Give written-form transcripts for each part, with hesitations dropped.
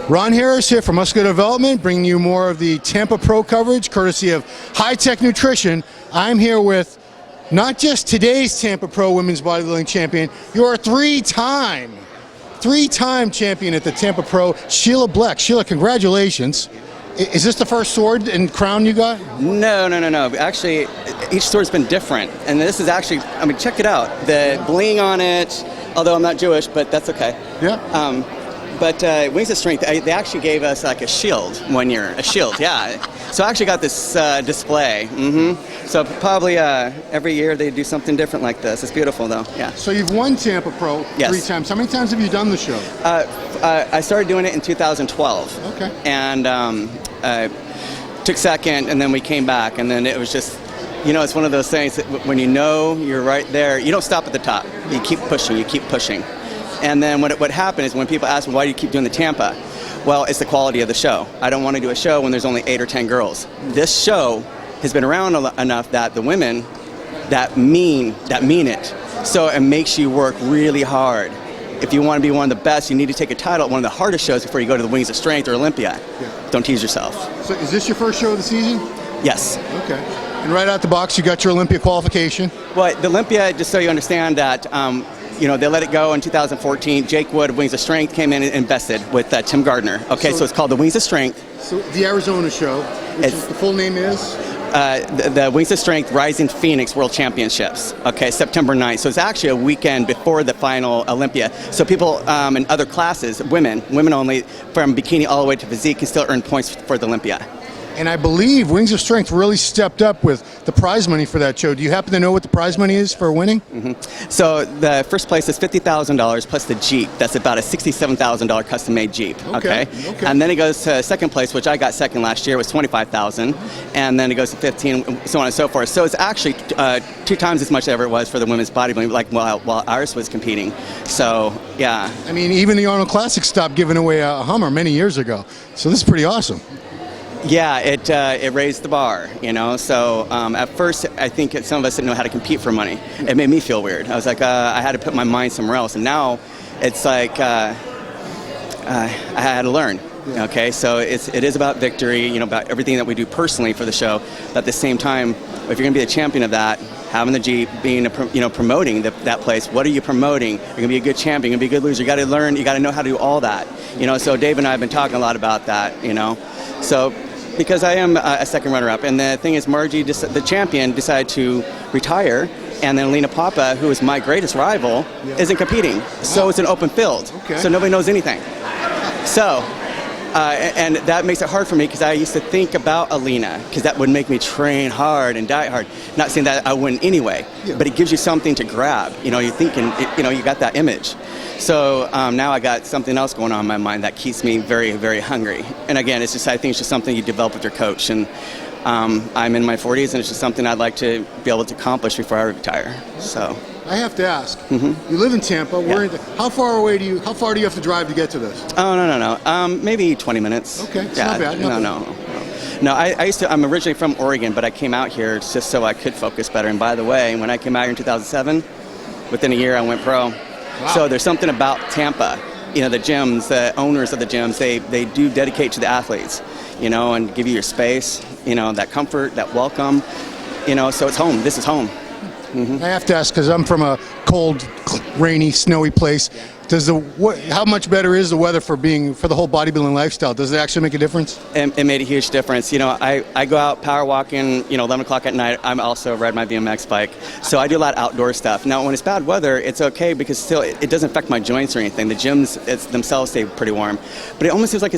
Ron Harris here from Muscular Development, bringing you more of the Tampa Pro coverage, courtesy of High Tech Nutrition. I'm here with not just today's Tampa Pro Women's Bodybuilding Champion, you're a three-time champion at the Tampa Pro, Sheila Bleck. Sheila, congratulations. Is this the first sword and crown you got? No. Actually, each sword's been different. And this is actually, I mean, check it out. The bling on it, although I'm not Jewish, but that's okay. Yeah. But Wings of Strength, they actually gave us like a shield one year, yeah. So I actually got this display. So probably every year they do something different like this. It's beautiful though, yeah. So you've won Tampa Pro 3 times. How many times have you done the show? I started doing it in 2012. Okay. And took second, and then we came back, and then it was just, you know, it's one of those things that when you know you're right there, you don't stop at the top. You keep pushing. And then what happened is when people ask me, why do you keep doing the Tampa? Well, it's the quality of the show. I don't want to do a show when there's only 8 or 10 girls. This show has been around enough that the women that mean it. So it makes you work really hard. If you want to be one of the best, you need to take a title at one of the hardest shows before you go to the Wings of Strength or Olympia. Yeah. Don't tease yourself. So is this your first show of the season? Yes. Okay. And right out the box, you got your Olympia qualification? Well, the Olympia, just so you understand that, you know, they let it go in 2014. Jake Wood of Wings of Strength came in and invested with Tim Gardner. Okay, so it's called the Wings of Strength. So the Arizona show, which is, the full name is? The Wings of Strength Rising Phoenix World Championships. Okay, September 9th. So it's actually a weekend before the final Olympia. So people in other classes, women only, from bikini all the way to physique, can still earn points for the Olympia. And I believe Wings of Strength really stepped up with the prize money for that show. Do you happen to know what the prize money is for winning? So the first place is $50,000 plus the Jeep. That's about a $67,000 custom-made Jeep. Okay. And then it goes to second place, which I got second last year, was $25,000. And then it goes to 15, so on and so forth. So it's actually 2 times as much as ever it was for the women's bodybuilding, like while ours was competing. So yeah. I mean, even the Arnold Classic stopped giving away a Hummer many years ago. So this is pretty awesome. Yeah, it raised the bar, you know. So at first, I think some of us didn't know how to compete for money. It made me feel weird. I was like, I had to put my mind somewhere else. And now, it's like I had to learn. Okay, so it is about victory, you know, about everything that we do personally for the show. But at the same time, if you're going to be a champion of that, having the Jeep, being promoting that place, what are you promoting? You're going to be a good champion, you're going to be a good loser. You got to learn, you got to know how to do all that. You know, so Dave and I have been talking a lot about that. You know, so. Because I am a second runner-up, and the thing is, Margie, the champion, decided to retire, and then Lena Papa, who is my greatest rival, isn't competing. So it's an open field, so nobody knows anything. So, and that makes it hard for me because I used to think about Alina, because that would make me train hard and diet hard. Not saying that I wouldn't anyway, but it gives you something to grab. You know, you're thinking, you know, you got that image. So now I got something else going on in my mind that keeps me very, very hungry. And again, it's just, I think it's just something you develop with your coach. And I'm in my 40s, and it's just something I'd like to be able to accomplish before I retire. So I have to ask. You live in Tampa. How far do you have to drive to get to this? Oh, no. Maybe 20 minutes. Okay, it's not bad. No, I'm originally from Oregon, but I came out here just so I could focus better. And by the way, when I came out here in 2007, within a year I went pro. Wow. So there's something about Tampa, you know, the gyms, the owners of the gyms, they do dedicate to the athletes, you know, and give you your space, you know, that comfort, that welcome, you know, so it's home. This is home. I have to ask, because I'm from a cold, rainy, snowy place. How much better is the weather for the whole bodybuilding lifestyle? Does it actually make a difference? It made a huge difference. You know, I go out power walking, you know, 11 o'clock at night. I'm also ride my BMX bike. So I do a lot of outdoor stuff. Now, when it's bad weather, it's okay because still it doesn't affect my joints or anything. The gyms themselves stay pretty warm. But it almost seems like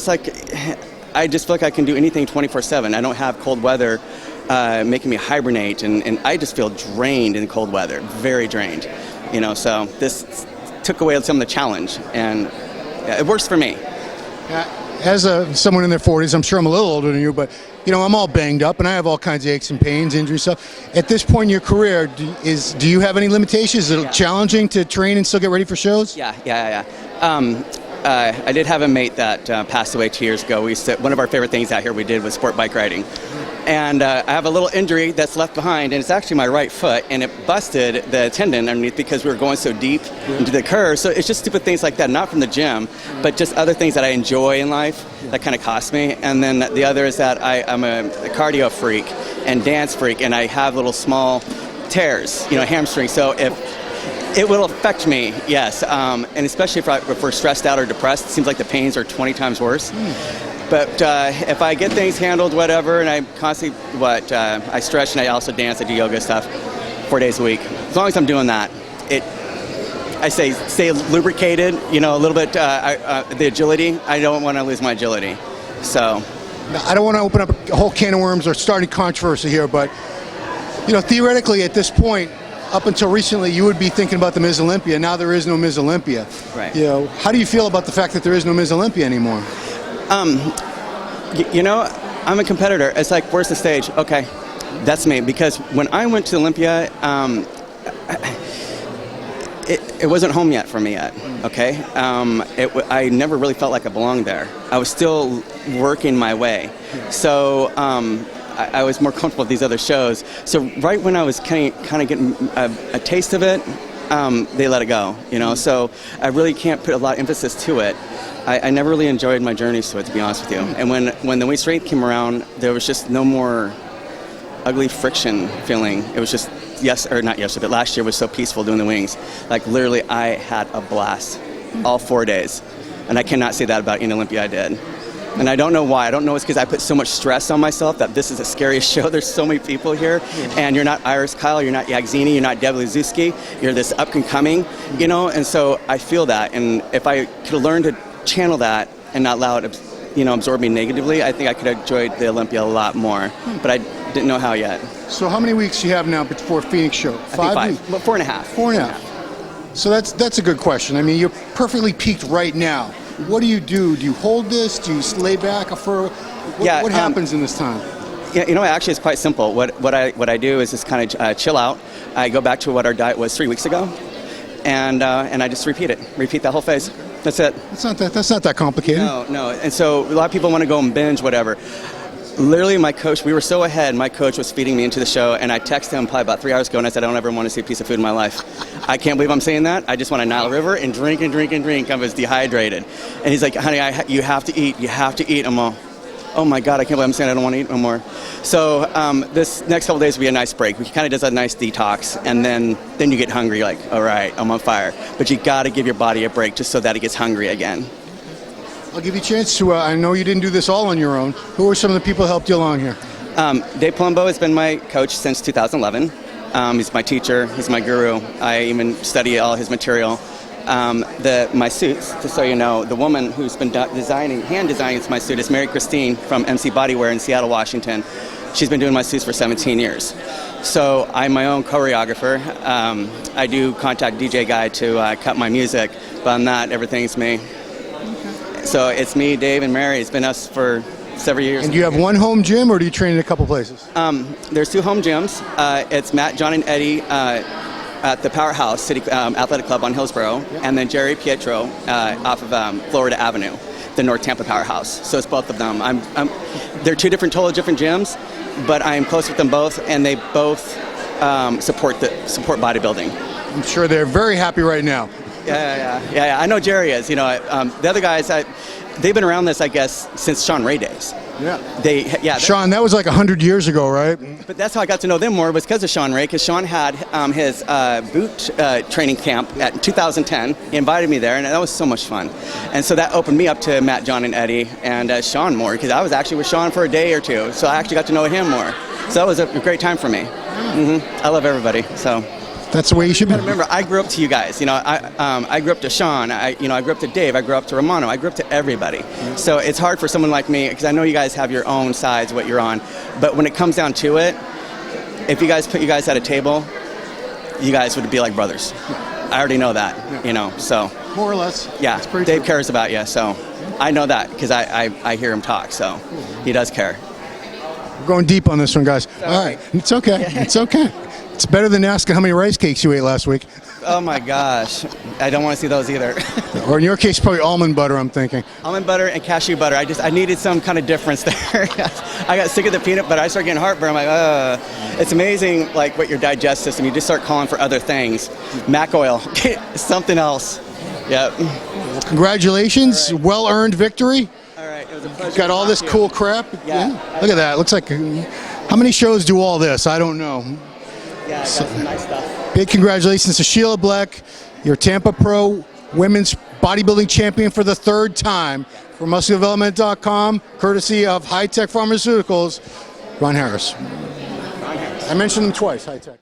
I just feel like I can do anything 24/7. I don't have cold weather making me hibernate, and I just feel drained in cold weather, very drained. You know, so this took away some of the challenge, and it works for me. As someone in their 40s, I'm sure I'm a little older than you, but you know, I'm all banged up and I have all kinds of aches and pains, injuries, stuff. At this point in your career, do you have any limitations? Is it challenging to train and still get ready for shows? Yeah. I did have a mate that passed away 2 years ago. One of our favorite things out here we did was sport bike riding. And I have a little injury that's left behind, and it's actually my right foot, and it busted the tendon underneath because we were going so deep into the curve. So it's just stupid things like that, not from the gym, but just other things that I enjoy in life that kind of cost me. And then the other is that I'm a cardio freak and dance freak, and I have little small tears, hamstrings. So if it will affect me, yes, and especially if we're stressed out or depressed, it seems like the pains are 20 times worse. But if I get things handled, whatever, and I constantly, I stretch and I also dance, I do yoga stuff 4 days a week. As long as I'm doing that, I say stay lubricated, a little bit, the agility. I don't want to lose my agility. So. Now, I don't want to open up a whole can of worms or start any controversy here, but, theoretically at this point, up until recently, you would be thinking about the Miss Olympia. Now there is no Miss Olympia. Right. How do you feel about the fact that there is no Miss Olympia anymore? I'm a competitor. It's like, where's the stage? Okay, that's me. Because when I went to Olympia, it wasn't home yet for me yet. Okay, I never really felt like I belonged there. I was still working my way. So I was more comfortable with these other shows. So right when I was kind of getting a taste of it, they let it go. So I really can't put a lot of emphasis to it. I never really enjoyed my journeys to it, to be honest with you. And when the weight strength came around, there was just no more ugly friction feeling. It was just not yesterday, but last year was so peaceful doing the wings. Like literally, I had a blast all 4 days, and I cannot say that about any Olympia I did. And I don't know why. I don't know it's because I put so much stress on myself that this is the scariest show. There's so many people here, and you're not Iris Kyle, you're not Yagzini, you're not Debbie Lizuski, you're this up and coming, and so I feel that. And if I could learn to channel that and not allow it, absorb me negatively, I think I could have enjoyed the Olympia a lot more. But I didn't know how yet. So how many weeks do you have now before Phoenix show? Five weeks? Well, 4.5. 4.5. So that's a good question. I mean, you're perfectly peaked right now. What do you do? Do you hold this? Do you lay back? What happens in this time? Actually, it's quite simple. What I do is just kind of chill out. I go back to what our diet was 3 weeks ago, and I just repeat that whole phase. That's it. That's not that complicated. No. And so a lot of people want to go and binge whatever. Literally, my coach, we were so ahead, my coach was feeding me into the show, and I texted him probably about 3 hours ago, and I said, I don't ever want to see a piece of food in my life. I can't believe I'm saying that. I just want to Nile River and drink and drink and drink. I was dehydrated. And he's like, honey, you have to eat. You have to eat. I'm all, oh my God, I can't believe I'm saying I don't want to eat no more. So this next couple days will be a nice break. We kind of does a nice detox, and then you get hungry, like, all right, I'm on fire. But you got to give your body a break just so that it gets hungry again. I'll give you a chance to, I know you didn't do this all on your own. Who are some of the people who helped you along here? Dave Palumbo has been my coach since 2011. He's my teacher. He's my guru. I even study all his material. My suits, just so you know, the woman who's been hand designing my suit is Mary Christine from MC Bodywear in Seattle, Washington. She's been doing my suits for 17 years. So I'm my own choreographer. I do contact DJ guy to cut my music, but on that, everything's me. So it's me, Dave, and Mary. It's been us for several years. And do you have one home gym, or do you train in a couple places? There's 2 home gyms. It's Matt, John, and Eddie at the Powerhouse City Athletic Club on Hillsborough, and then Jerry Pietro off of Florida Avenue, the North Tampa Powerhouse. So it's both of them. They're 2 totally different gyms, but I am close with them both, and they both support bodybuilding. I'm sure they're very happy right now. Yeah. I know Jerry is. The other guys, they've been around this, I guess, since Sean Ray days. Yeah. Sean, that was like 100 years ago, right? But that's how I got to know them more, was because of Sean Ray, because Sean had his boot training camp in 2010. He invited me there, and that was so much fun. And so that opened me up to Matt, John, and Eddie, and Sean more, because I was actually with Sean for a day or 2, so I actually got to know him more. So that was a great time for me. I love everybody. So. That's the way you should be. Remember, I grew up to you guys. I grew up to Sean. I grew up to Dave. I grew up to Romano. I grew up to everybody. So it's hard for someone like me, because I know you guys have your own sides, what you're on. But when it comes down to it, if you guys put you guys at a table, you guys would be like brothers. I already know that. So. More or less. Yeah, Dave cares about you. So I know that because I hear him talk. So he does care. We're going deep on this one, guys. Sorry. All right. It's okay. It's okay. It's better than asking how many rice cakes you ate last week. Oh my gosh, I don't want to see those either. Or in your case, probably almond butter, I'm thinking. Almond butter and cashew butter. I needed some kind of difference there. I got sick of the peanut butter. I started getting heartburn. I'm like, it's amazing, like what your digestive system. You just start calling for other things. Mac oil, something else. Yep. Well, congratulations, well-earned victory. All right, it was a pleasure. Got all this cool crap. Yeah. Look at that. Looks like. How many shows do all this? I don't know. Yeah, I got some nice stuff. Big congratulations to Sheila Bleck, your Tampa Pro Women's Bodybuilding Champion for the 3rd time. From MuscleDevelopment.com, courtesy of High Tech Pharmaceuticals, Ron Harris. Ron Harris. I mentioned them twice, High Tech.